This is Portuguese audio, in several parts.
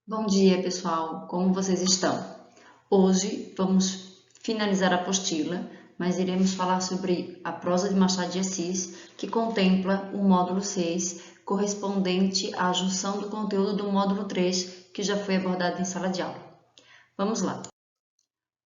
Bom dia, pessoal. Como vocês estão? Hoje vamos finalizar a apostila, mas iremos falar sobre a prosa de Machado de Assis, que contempla o módulo 6, correspondente à junção do conteúdo do módulo 3, que já foi abordado em sala de aula. Vamos lá.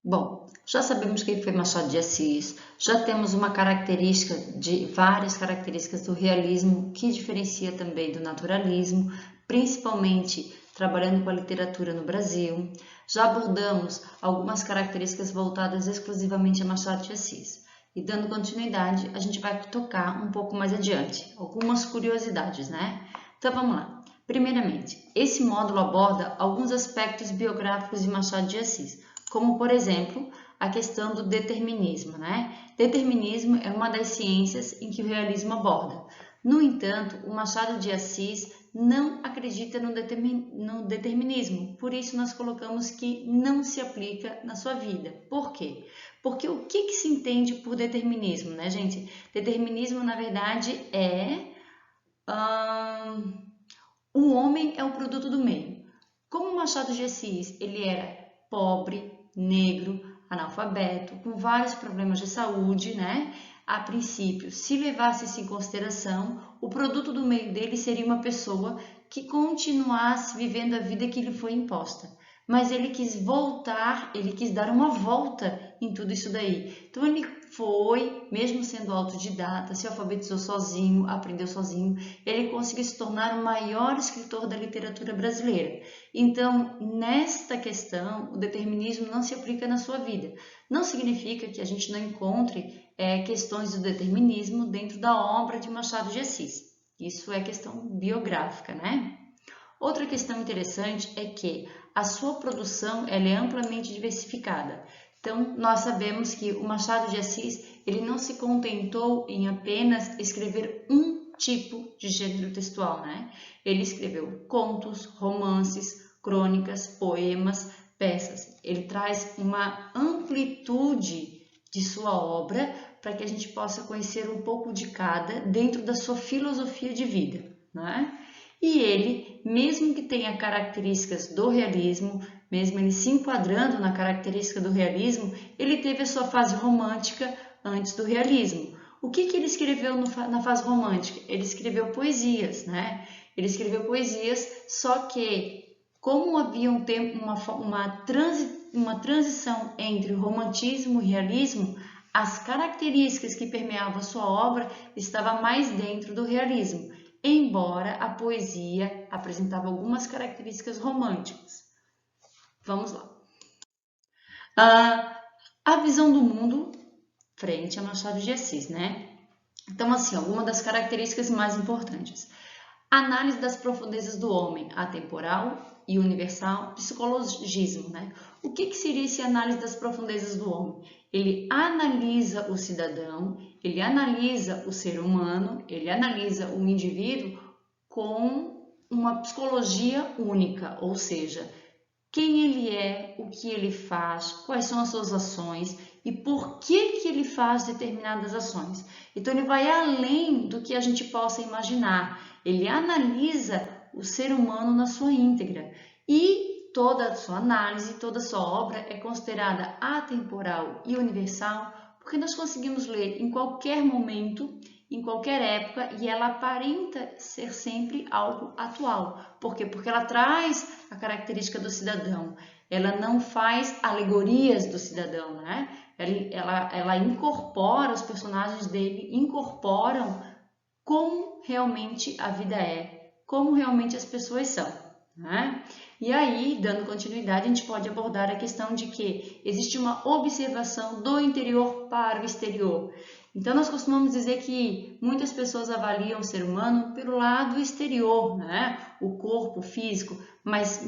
Bom, já sabemos quem foi Machado de Assis, já temos uma característica de várias características do realismo que diferencia também do naturalismo, principalmente trabalhando com a literatura no Brasil. Já abordamos algumas características voltadas exclusivamente a Machado de Assis. E dando continuidade, a gente vai tocar um pouco mais adiante, algumas curiosidades, né? Então vamos lá. Primeiramente, esse módulo aborda alguns aspectos biográficos de Machado de Assis, como, por exemplo, a questão do determinismo, né? Determinismo é uma das ciências em que o realismo aborda. No entanto, o Machado de Assis não acredita no determinismo, por isso nós colocamos que não se aplica na sua vida. Por quê? Porque o que se entende por determinismo, né, gente? Determinismo, na verdade, é... o homem é o produto do meio. Como Machado de Assis, ele era pobre, negro, analfabeto, com vários problemas de saúde, né? A princípio, se levasse isso em consideração, o produto do meio dele seria uma pessoa que continuasse vivendo a vida que lhe foi imposta. Mas ele quis voltar, ele quis dar uma volta em tudo isso daí. Então ele foi, mesmo sendo autodidata, se alfabetizou sozinho, aprendeu sozinho, ele conseguiu se tornar o maior escritor da literatura brasileira. Então, nesta questão, o determinismo não se aplica na sua vida. Não significa que a gente não encontre questões do determinismo dentro da obra de Machado de Assis. Isso é questão biográfica, né? Outra questão interessante é que a sua produção ela é amplamente diversificada. Então, nós sabemos que o Machado de Assis ele não se contentou em apenas escrever um tipo de gênero textual, né? Ele escreveu contos, romances, crônicas, poemas, peças. Ele traz uma amplitude de sua obra para que a gente possa conhecer um pouco de cada dentro da sua filosofia de vida, né? E ele, mesmo que tenha características do realismo, mesmo ele se enquadrando na característica do realismo, ele teve a sua fase romântica antes do realismo. O que ele escreveu na fase romântica? Ele escreveu poesias, né? Ele escreveu poesias, só que como havia um tempo, uma transição entre o romantismo e o realismo, as características que permeavam a sua obra estavam mais dentro do realismo, embora a poesia apresentava algumas características românticas. Vamos lá. A visão do mundo frente a Machado de Assis, né? Então, assim, algumas das características mais importantes. Análise das profundezas do homem, atemporal e universal, psicologismo, né? O que seria esse análise das profundezas do homem? Ele analisa o cidadão, ele analisa o ser humano, ele analisa o indivíduo com uma psicologia única, ou seja, quem ele é, o que ele faz, quais são as suas ações e por que ele faz determinadas ações. Então ele vai além do que a gente possa imaginar. Ele analisa o ser humano na sua íntegra e toda a sua análise, toda a sua obra é considerada atemporal e universal porque nós conseguimos ler em qualquer momento, em qualquer época e ela aparenta ser sempre algo atual. Por quê? Porque ela traz a característica do cidadão. Ela não faz alegorias do cidadão, né? Ela incorpora, os personagens dele incorporam como realmente a vida é, como realmente as pessoas são, né? E aí, dando continuidade, a gente pode abordar a questão de que existe uma observação do interior para o exterior. Então, nós costumamos dizer que muitas pessoas avaliam o ser humano pelo lado exterior, né? O corpo, o físico, mas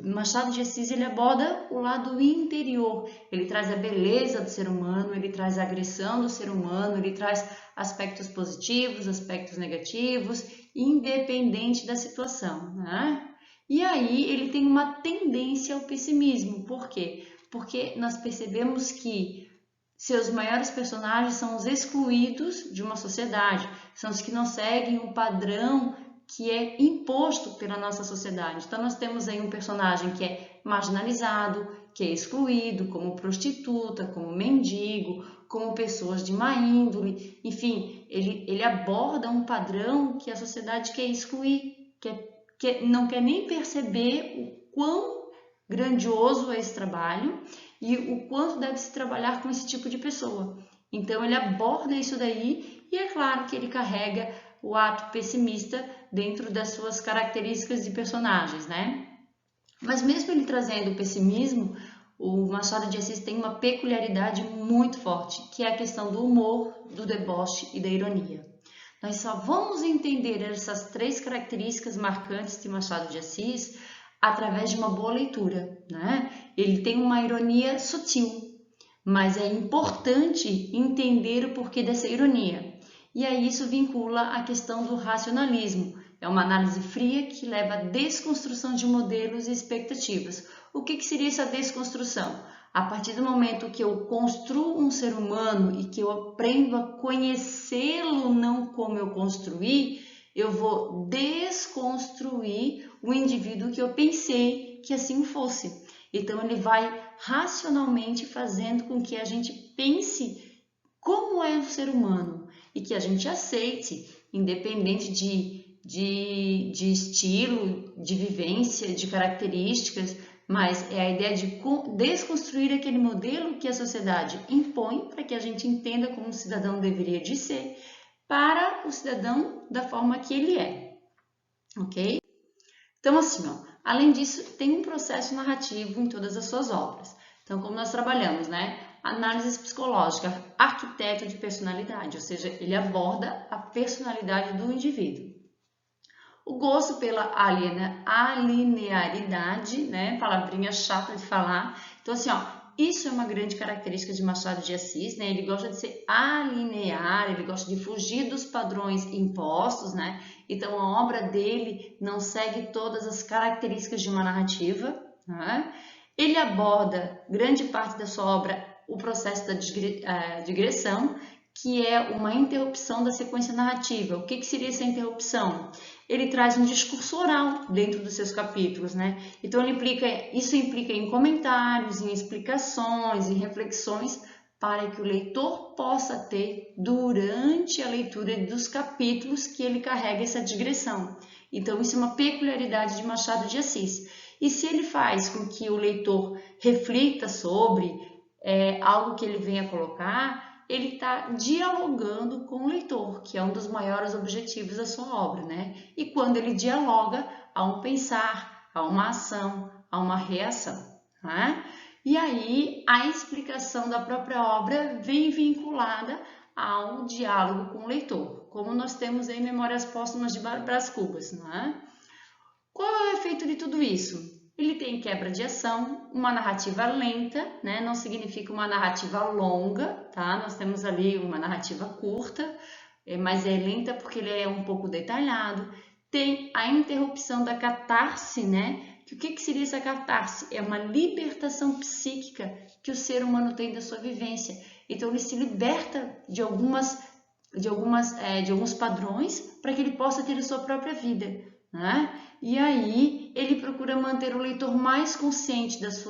Machado de Assis ele aborda o lado interior. Ele traz a beleza do ser humano, ele traz a agressão do ser humano, ele traz aspectos positivos, aspectos negativos, independente da situação, né? E aí ele tem uma tendência ao pessimismo. Por quê? Porque nós percebemos que seus maiores personagens são os excluídos de uma sociedade, são os que não seguem o padrão que é imposto pela nossa sociedade. Então, nós temos aí um personagem que é marginalizado, que é excluído, como prostituta, como mendigo, como pessoas de má índole. Enfim, ele aborda um padrão que a sociedade quer excluir, que não quer nem perceber o quão grandioso é esse trabalho e o quanto deve se trabalhar com esse tipo de pessoa. Então, ele aborda isso daí e é claro que ele carrega o ato pessimista dentro das suas características de personagens, né? Mas mesmo ele trazendo o pessimismo, o Machado de Assis tem uma peculiaridade muito forte, que é a questão do humor, do deboche e da ironia. Nós só vamos entender essas 3 características marcantes de Machado de Assis através de uma boa leitura, né? Ele tem uma ironia sutil, mas é importante entender o porquê dessa ironia. E aí isso vincula a questão do racionalismo. É uma análise fria que leva à desconstrução de modelos e expectativas. O que seria essa desconstrução? A partir do momento que eu construo um ser humano e que eu aprendo a conhecê-lo não como eu construí, eu vou desconstruir o indivíduo que eu pensei que assim fosse. Então, ele vai racionalmente fazendo com que a gente pense como é o ser humano e que a gente aceite, independente de estilo, de vivência, de características, mas é a ideia de desconstruir aquele modelo que a sociedade impõe para que a gente entenda como o cidadão deveria de ser para o cidadão da forma que ele é, ok? Então, assim, ó, além disso, tem um processo narrativo em todas as suas obras. Então, como nós trabalhamos, né? Análise psicológica, arquiteto de personalidade, ou seja, ele aborda a personalidade do indivíduo. O gosto pela alinearidade, né? Palavrinha chata de falar. Então, assim, ó, isso é uma grande característica de Machado de Assis, né? Ele gosta de ser alinear, ele gosta de fugir dos padrões impostos, né? Então, a obra dele não segue todas as características de uma narrativa, né? Ele aborda grande parte da sua obra o processo da digressão, que é uma interrupção da sequência narrativa. O que seria essa interrupção? Ele traz um discurso oral dentro dos seus capítulos, né? Então, isso implica em comentários, em explicações, em reflexões, para que o leitor possa ter durante a leitura dos capítulos que ele carrega essa digressão. Então, isso é uma peculiaridade de Machado de Assis. E se ele faz com que o leitor reflita sobre algo que ele venha colocar, ele está dialogando com o leitor, que é um dos maiores objetivos da sua obra, né? E quando ele dialoga, há um pensar, há uma ação, há uma reação, né? E aí a explicação da própria obra vem vinculada ao diálogo com o leitor, como nós temos em Memórias Póstumas de Brás Cubas, né? Qual é o efeito de tudo isso? Ele tem quebra de ação, uma narrativa lenta, né? Não significa uma narrativa longa, tá? Nós temos ali uma narrativa curta, mas é lenta porque ele é um pouco detalhado. Tem a interrupção da catarse, né? O que seria essa catarse? É uma libertação psíquica que o ser humano tem da sua vivência. Então, ele se liberta de alguns padrões para que ele possa ter a sua própria vida, né? E aí ele procura manter o leitor mais consciente das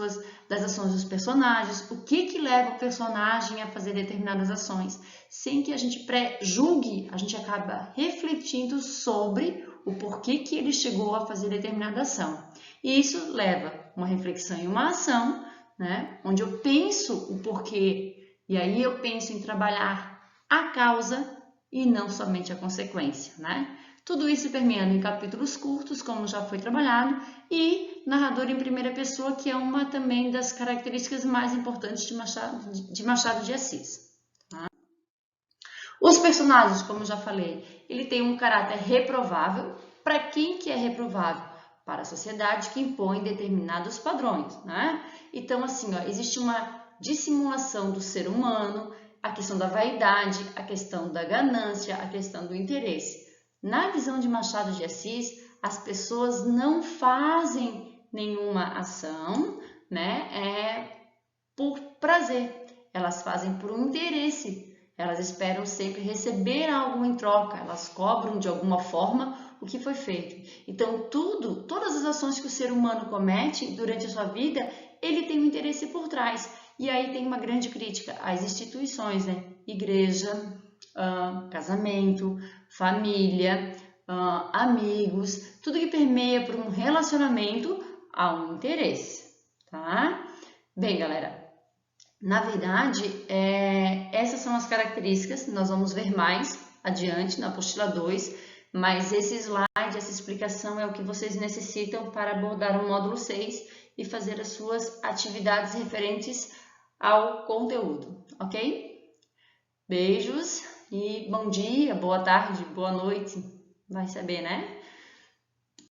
ações dos personagens, o que leva o personagem a fazer determinadas ações. Sem que a gente pré-julgue, a gente acaba refletindo sobre o porquê que ele chegou a fazer determinada ação. E isso leva uma reflexão e uma ação, né? Onde eu penso o porquê, e aí eu penso em trabalhar a causa e não somente a consequência, né? Tudo isso permeando em capítulos curtos, como já foi trabalhado, e narrador em primeira pessoa, que é uma também das características mais importantes de Machado de Assis. Tá? Os personagens, como já falei, ele tem um caráter reprovável. Para quem que é reprovável? Para a sociedade que impõe determinados padrões, né? Então, assim, ó, existe uma dissimulação do ser humano, a questão da vaidade, a questão da ganância, a questão do interesse. Na visão de Machado de Assis, as pessoas não fazem nenhuma ação, né, por prazer, elas fazem por um interesse, elas esperam sempre receber algo em troca, elas cobram de alguma forma o que foi feito. Então, todas as ações que o ser humano comete durante a sua vida, ele tem um interesse por trás. E aí tem uma grande crítica às instituições, né? Igreja, casamento, família, amigos, tudo que permeia por um relacionamento há um interesse, tá? Bem, galera, na verdade, essas são as características, nós vamos ver mais adiante na apostila 2, mas esse slide, essa explicação é o que vocês necessitam para abordar o módulo 6 e fazer as suas atividades referentes ao conteúdo, ok? Beijos e bom dia, boa tarde, boa noite, vai saber, né?